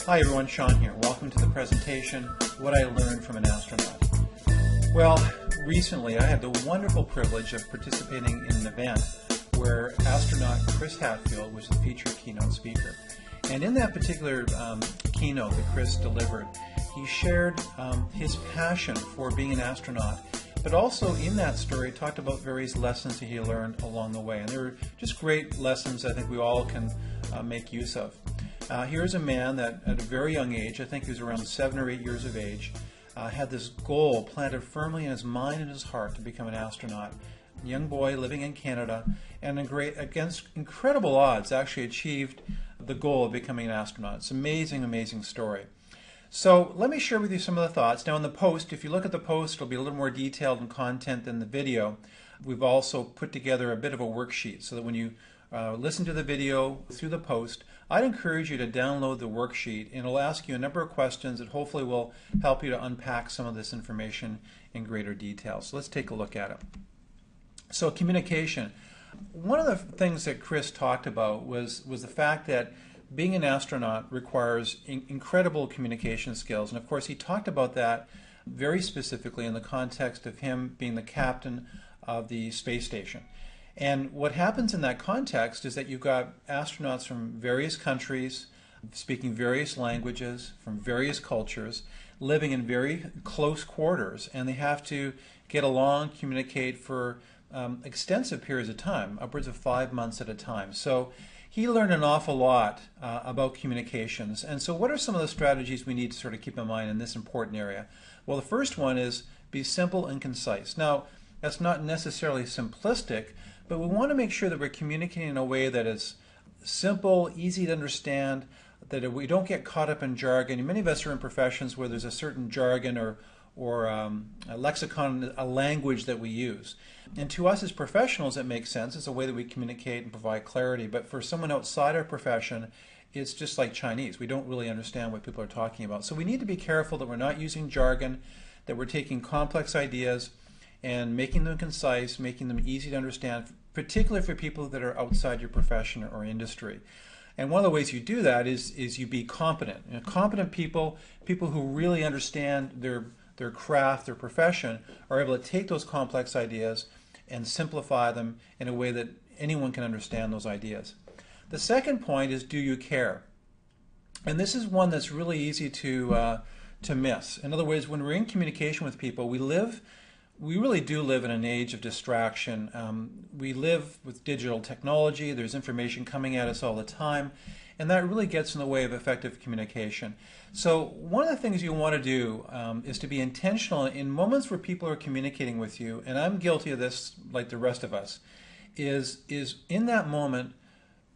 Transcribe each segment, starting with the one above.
Hi everyone, Sean here. Welcome to the presentation, What I Learned from an Astronaut. Well, recently I had the wonderful privilege of participating in an event where astronaut Chris Hadfield was the featured keynote speaker. And in that particular keynote that Chris delivered, he shared his passion for being an astronaut, but also in that story talked about various lessons that he learned along the way. And they were just great lessons I think we all can make use of. Here's a man that at a very young age, I think he was around 7 or 8 years of age, had this goal planted firmly in his mind and his heart to become an astronaut. A young boy living in Canada, and against incredible odds actually achieved the goal of becoming an astronaut. It's an amazing, amazing story. So let me share with you some of the thoughts. Now in the post, if you look at the post, it'll be a little more detailed in content than the video. We've also put together a bit of a worksheet so that when you listen to the video through the post, I'd encourage you to download the worksheet, and it'll ask you a number of questions that hopefully will help you to unpack some of this information in greater detail. So let's take a look at it. So communication. One of the things that Chris talked about was the fact that being an astronaut requires incredible communication skills. And of course he talked about that very specifically in the context of him being the captain of the space station. And what happens in that context is that you've got astronauts from various countries, speaking various languages, from various cultures, living in very close quarters, and they have to get along, communicate for extensive periods of time, upwards of 5 months at a time. So he learned an awful lot about communications. And so what are some of the strategies we need to sort of keep in mind in this important area? Well, the first one is be simple and concise. Now, that's not necessarily simplistic, but we want to make sure that we're communicating in a way that is simple, easy to understand, that we don't get caught up in jargon. Many of us are in professions where there's a certain jargon or a lexicon, a language that we use. And to us as professionals, it makes sense. It's a way that we communicate and provide clarity. But for someone outside our profession, it's just like Chinese. We don't really understand what people are talking about. So we need to be careful that we're not using jargon, that we're taking complex ideas and making them concise, making them easy to understand, particularly for people that are outside your profession or industry. And one of the ways you do that is you be competent. You know, competent people who really understand their craft, their profession, are able to take those complex ideas and simplify them in a way that anyone can understand those ideas. The second point is, do you care? And this is one that's really easy to miss. In other words, when we're in communication with people, we really do live in an age of distraction. We live with digital technology. There's information coming at us all the time, and that really gets in the way of effective communication. So one of the things you want to do is to be intentional in moments where people are communicating with you, and I'm guilty of this like the rest of us, is in that moment,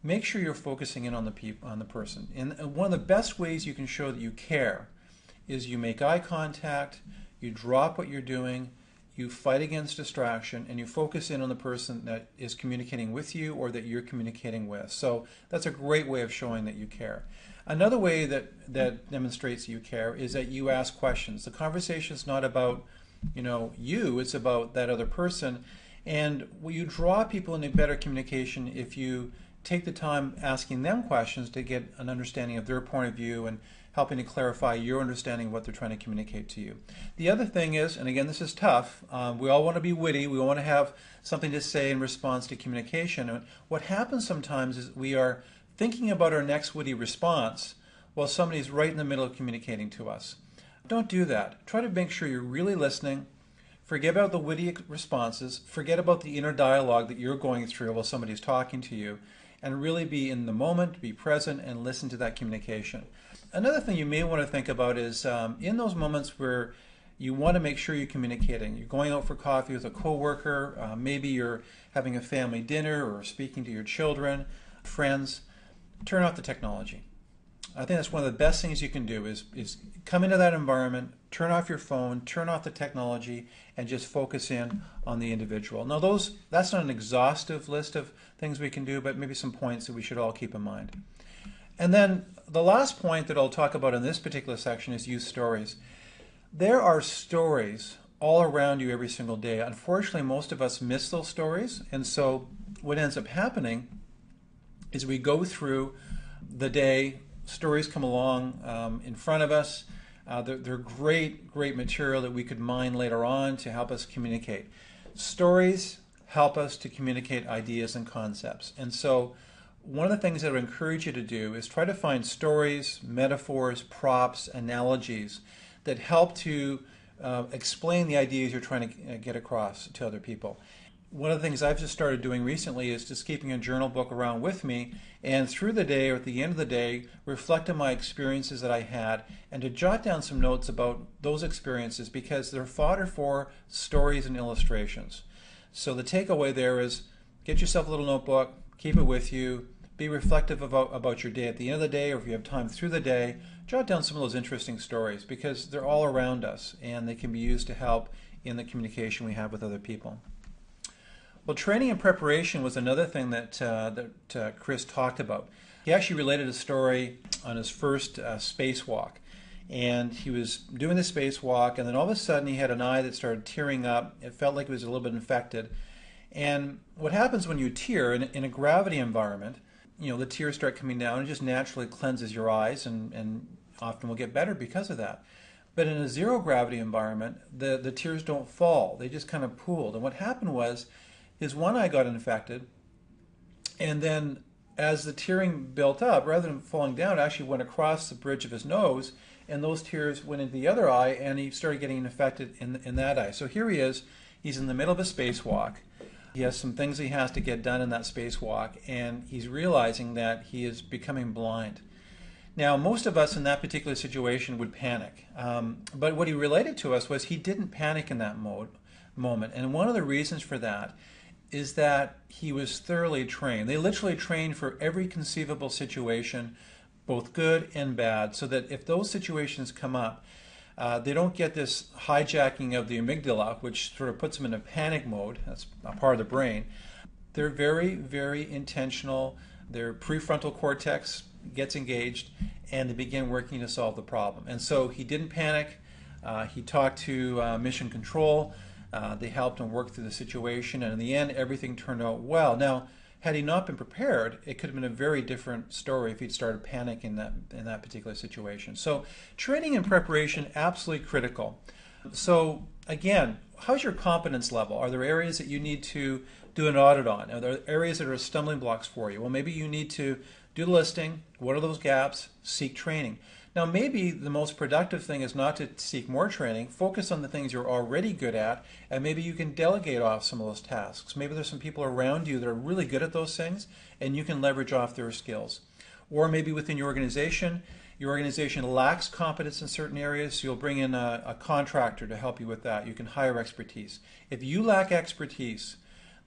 make sure you're focusing in on the person. And one of the best ways you can show that you care is you make eye contact, you drop what you're doing, you fight against distraction, and you focus in on the person that is communicating with you or that you're communicating with. So that's a great way of showing that you care. Another way that demonstrates that you care is that you ask questions. The conversation is not about you, it's about that other person. And you draw people into better communication if you take the time asking them questions to get an understanding of their point of view and helping to clarify your understanding of what they're trying to communicate to you. The other thing is, and again this is tough, we all want to be witty, we want to have something to say in response to communication. And what happens sometimes is we are thinking about our next witty response while somebody's right in the middle of communicating to us. Don't do that. Try to make sure you're really listening. Forget about the witty responses. Forget about the inner dialogue that you're going through while somebody's talking to you, and really be in the moment, be present, and listen to that communication. Another thing you may want to think about is in those moments where you want to make sure you're communicating. You're going out for coffee with a coworker, maybe you're having a family dinner or speaking to your children, friends. Turn off the technology. I think that's one of the best things you can do is come into that environment, turn off your phone, turn off the technology, and just focus in on the individual. Now that's not an exhaustive list of things we can do, but maybe some points that we should all keep in mind. And then the last point that I'll talk about in this particular section is use stories. There are stories all around you every single day. Unfortunately, most of us miss those stories, and so what ends up happening is we go through the day stories come along in front of us. They're great material that we could mine later on to help us communicate. Stories help us to communicate ideas and concepts. And so one of the things that I would encourage you to do is try to find stories, metaphors, props, analogies that help to explain the ideas you're trying to get across to other people. One of the things I've just started doing recently is just keeping a journal book around with me, and through the day or at the end of the day, reflect on my experiences that I had and to jot down some notes about those experiences, because they're fodder for stories and illustrations. So the takeaway there is get yourself a little notebook, keep it with you, be reflective about your day at the end of the day, or if you have time through the day, jot down some of those interesting stories, because they're all around us and they can be used to help in the communication we have with other people. Well, training and preparation was another thing that Chris talked about. He actually related a story on his first spacewalk. And he was doing the spacewalk, and then all of a sudden he had an eye that started tearing up. It felt like it was a little bit infected. And what happens when you tear in a gravity environment, the tears start coming down. It just naturally cleanses your eyes, and often will get better because of that. But in a zero gravity environment, the tears don't fall. They just kind of pooled. And what happened was, his one eye got infected, and then as the tearing built up, rather than falling down, it actually went across the bridge of his nose, and those tears went into the other eye, and he started getting infected in that eye. So here he is, he's in the middle of a spacewalk. He has some things he has to get done in that spacewalk, and he's realizing that he is becoming blind. Now, most of us in that particular situation would panic, but what he related to us was he didn't panic in that moment, and one of the reasons for that is that he was thoroughly trained. They literally trained for every conceivable situation, both good and bad, so that if those situations come up, they don't get this hijacking of the amygdala, which sort of puts them in a panic mode. That's a part of the brain. They're very intentional. Their prefrontal cortex gets engaged, and they begin working to solve the problem. And so he didn't panic. He talked to mission control. They helped him work through the situation, and in the end, everything turned out well. Now, had he not been prepared, it could have been a very different story if he'd started panicking in that particular situation. So, training and preparation, absolutely critical. So, again, how's your competence level? Are there areas that you need to do an audit on? Are there areas that are stumbling blocks for you? Well, maybe you need to do the listing. What are those gaps? Seek training. Now, maybe the most productive thing is not to seek more training. Focus on the things you're already good at, and maybe you can delegate off some of those tasks. Maybe there's some people around you that are really good at those things, and you can leverage off their skills. Or maybe within your organization lacks competence in certain areas, so you'll bring in a contractor to help you with that. You can hire expertise. If you lack expertise,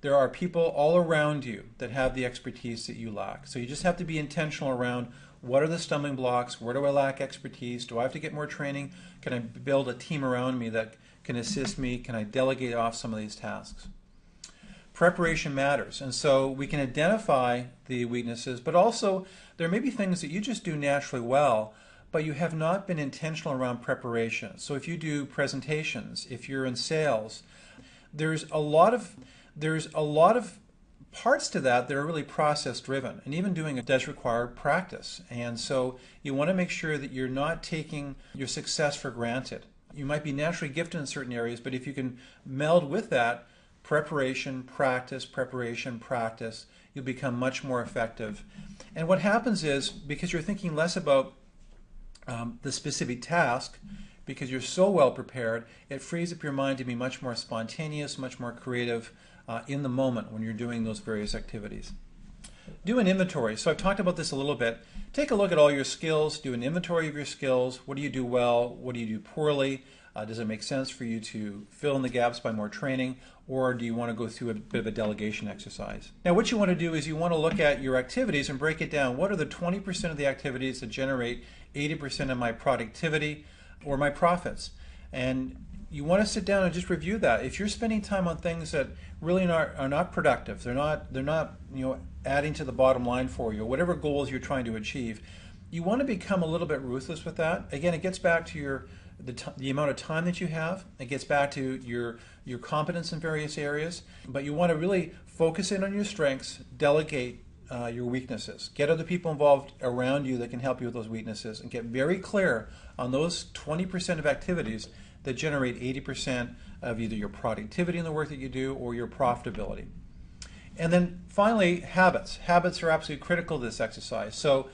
there are people all around you that have the expertise that you lack. So you just have to be intentional around what are the stumbling blocks, where do I lack expertise, do I have to get more training, can I build a team around me that can assist me, can I delegate off some of these tasks. Preparation matters, and so we can identify the weaknesses, but also there may be things that you just do naturally well, but you have not been intentional around preparation. So if you do presentations, if you're in sales, there's a lot of parts to that are really process driven, and even doing it does require practice. And so you want to make sure that you're not taking your success for granted. You might be naturally gifted in certain areas, but if you can meld with that preparation, practice, you'll become much more effective. And what happens is, because you're thinking less about the specific task, because you're so well prepared, it frees up your mind to be much more spontaneous, much more creative in the moment when you're doing those various activities. Do an inventory. So I've talked about this a little bit. Take a look at all your skills, do an inventory of your skills. What do you do well? What do you do poorly? Does it make sense for you to fill in the gaps by more training, or do you want to go through a bit of a delegation exercise? Now, what you want to do is you want to look at your activities and break it down. What are the 20% of the activities that generate 80% of my productivity or my profits? And you want to sit down and just review that. If you're spending time on things that really are not productive, they're not adding to the bottom line for you, whatever goals you're trying to achieve, you want to become a little bit ruthless with that. Again, it gets back to the amount of time that you have. It gets back to your competence in various areas. But you want to really focus in on your strengths, delegate your weaknesses. Get other people involved around you that can help you with those weaknesses, and get very clear on those 20% of activities that generate 80% of either your productivity in the work that you do or your profitability. And then finally, habits. Habits are absolutely critical to this exercise. So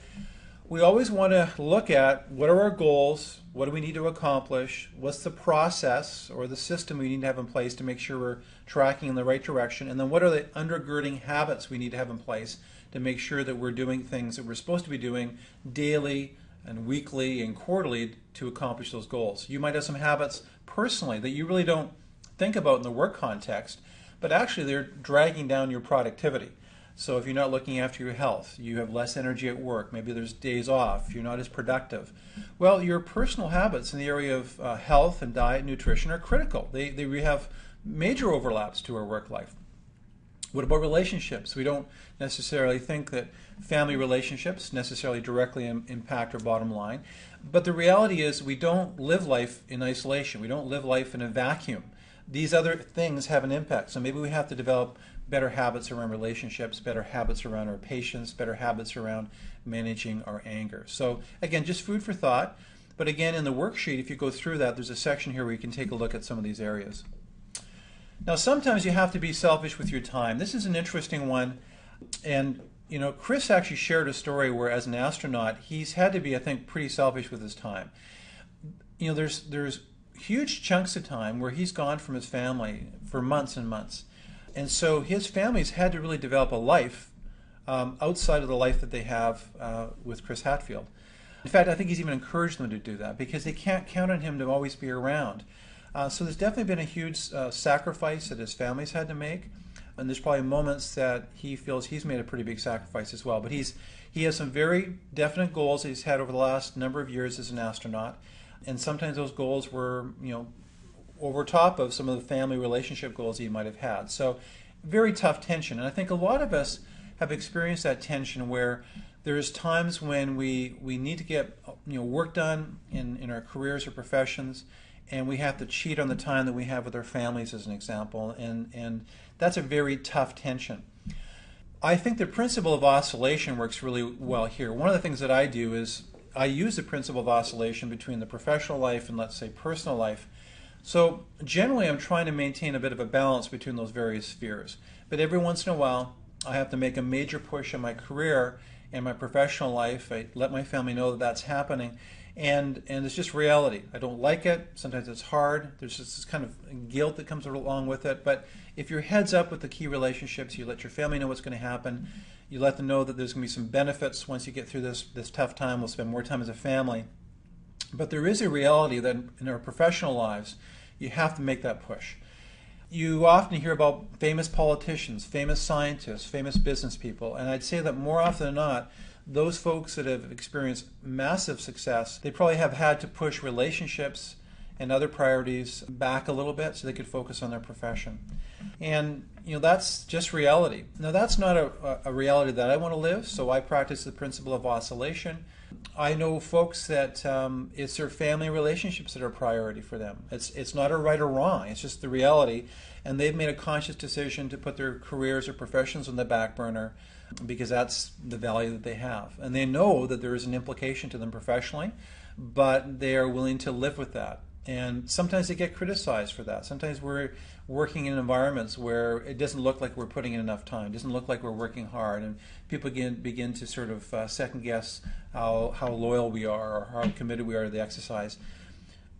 we always want to look at what are our goals, what do we need to accomplish, what's the process or the system we need to have in place to make sure we're tracking in the right direction, and then what are the undergirding habits we need to have in place to make sure that we're doing things that we're supposed to be doing daily and weekly and quarterly to accomplish those goals. You might have some habits personally that you really don't think about in the work context, but actually they're dragging down your productivity. So if you're not looking after your health, you have less energy at work, maybe there's days off, you're not as productive. Well, your personal habits in the area of health and diet and nutrition are critical. They have major overlaps to our work life. What about relationships? We don't necessarily think that family relationships necessarily directly impact our bottom line, but the reality is we don't live life in isolation. We don't live life in a vacuum. These other things have an impact. So maybe we have to develop better habits around relationships, better habits around our patience, better habits around managing our anger. So again, just food for thought. But again, in the worksheet, if you go through that, there's a section here where you can take a look at some of these areas. Now, sometimes you have to be selfish with your time. This is an interesting one. And, you know, Chris actually shared a story where as an astronaut, he's had to be, I think, pretty selfish with his time. You know, there's huge chunks of time where he's gone from his family for months and months. And so his family's had to really develop a life outside of the life that they have with Chris Hadfield. In fact, I think he's even encouraged them to do that because they can't count on him to always be around. So there's definitely been a huge sacrifice that his family's had to make. And there's probably moments that he feels he's made a pretty big sacrifice as well. But he has some very definite goals that he's had over the last number of years as an astronaut. And sometimes those goals were, you know, over top of some of the family relationship goals he might have had. So very tough tension. And I think a lot of us have experienced that tension where there's times when we need to get, you know, work done in our careers or professions, and we have to cheat on the time that we have with our families, as an example. And that's a very tough tension. I think the principle of oscillation works really well here. One of the things that I do is I use the principle of oscillation between the professional life and, let's say, personal life. So generally I'm trying to maintain a bit of a balance between those various spheres. But every once in a while I have to make a major push in my career and my professional life. I let my family know that that's happening. And it's just reality. I don't like it. Sometimes it's hard. There's just this kind of guilt that comes along with it. But if your head's up with the key relationships, you let your family know what's going to happen. You let them know that there's going to be some benefits once you get through this tough time. We'll spend more time as a family. But there is a reality that in our professional lives, you have to make that push. You often hear about famous politicians, famous scientists, famous business people. And I'd say that more often than not, those folks that have experienced massive success, they probably have had to push relationships and other priorities back a little bit so they could focus on their profession. And, you know, that's just reality. Now, that's not a reality that I want to live, so I practice the principle of oscillation. I know folks that it's their family relationships that are a priority for them. It's not a right or wrong, it's just the reality. And they've made a conscious decision to put their careers or professions on the back burner because that's the value that they have. And they know that there is an implication to them professionally, but they are willing to live with that. And sometimes they get criticized for that. Sometimes we're working in environments where it doesn't look like we're putting in enough time. It doesn't look like we're working hard. And people begin to sort of second guess how loyal we are or how committed we are to the exercise.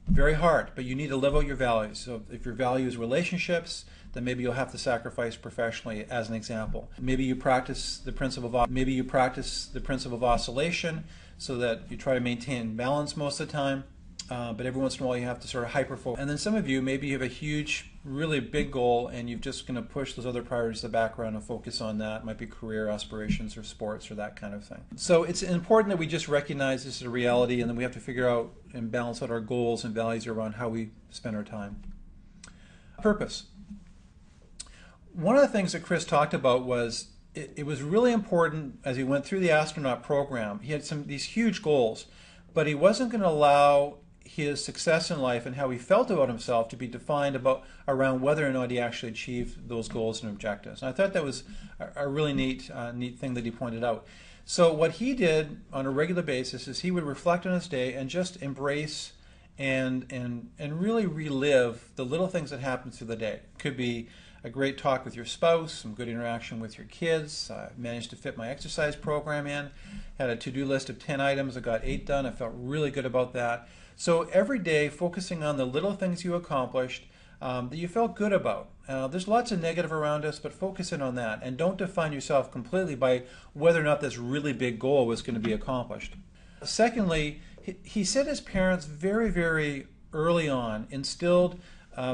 Very hard, but you need to live out your values. So if your value is relationships, then maybe you'll have to sacrifice professionally, as an example. Maybe you practice the principle of oscillation so that you try to maintain balance most of the time. But every once in a while you have to sort of hyper-focus. And then some of you, maybe you have a huge, really big goal and you're just going to push those other priorities to the background and focus on that. It might be career aspirations or sports or that kind of thing. So it's important that we just recognize this is a reality, and then we have to figure out and balance out our goals and values around how we spend our time. Purpose. One of the things that Chris talked about was it was really important as he went through the astronaut program. He had these huge goals, but he wasn't going to allow his success in life and how he felt about himself to be defined around whether or not he actually achieved those goals and objectives. And I thought that was a really neat thing that he pointed out. So what he did on a regular basis is he would reflect on his day and just embrace and really relive the little things that happened through the day. It could be a great talk with your spouse, some good interaction with your kids. I managed to fit my exercise program in, had a to-do list of 10 items. I got 8 done. I felt really good about that. So every day, focusing on the little things you accomplished that you felt good about. There's lots of negative around us, but focus in on that. And don't define yourself completely by whether or not this really big goal was going to be accomplished. Secondly, he said his parents very, very early on instilled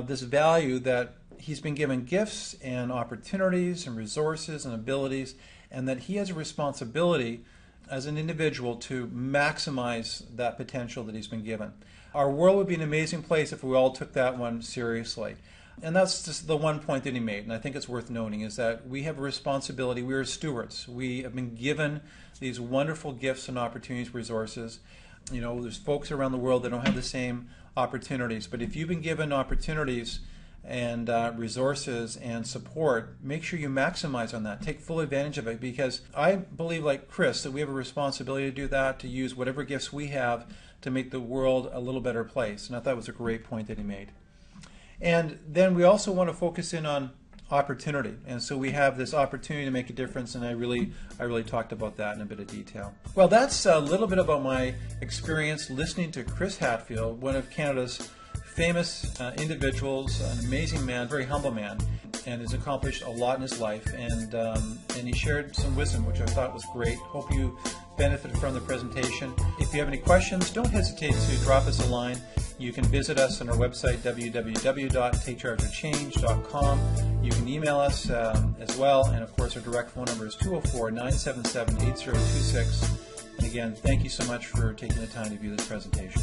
this value that he's been given gifts and opportunities and resources and abilities, and that he has a responsibility as an individual to maximize that potential that he's been given. Our world would be an amazing place if we all took that one seriously. And that's just the one point that he made, and I think it's worth noting, is that we have a responsibility. We are stewards. We have been given these wonderful gifts and opportunities, resources. You know, there's folks around the world that don't have the same opportunities, but if you've been given opportunities and resources and support, make sure you maximize on that. Take full advantage of it, because I believe, like Chris, that we have a responsibility to do that, to use whatever gifts we have to make the world a little better place. And I thought it was a great point that he made. And then we also want to focus in on opportunity. And so we have this opportunity to make a difference, and I really talked about that in a bit of detail. Well, that's a little bit about my experience listening to Chris Hadfield, one of Canada's famous individuals, an amazing man, very humble man, and has accomplished a lot in his life. And he shared some wisdom, which I thought was great. Hope you benefited from the presentation. If you have any questions, don't hesitate to drop us a line. You can visit us on our website, www.takechargeofchange.com. You can email us as well, and of course our direct phone number is 204-977-8026. And again, thank you so much for taking the time to view this presentation.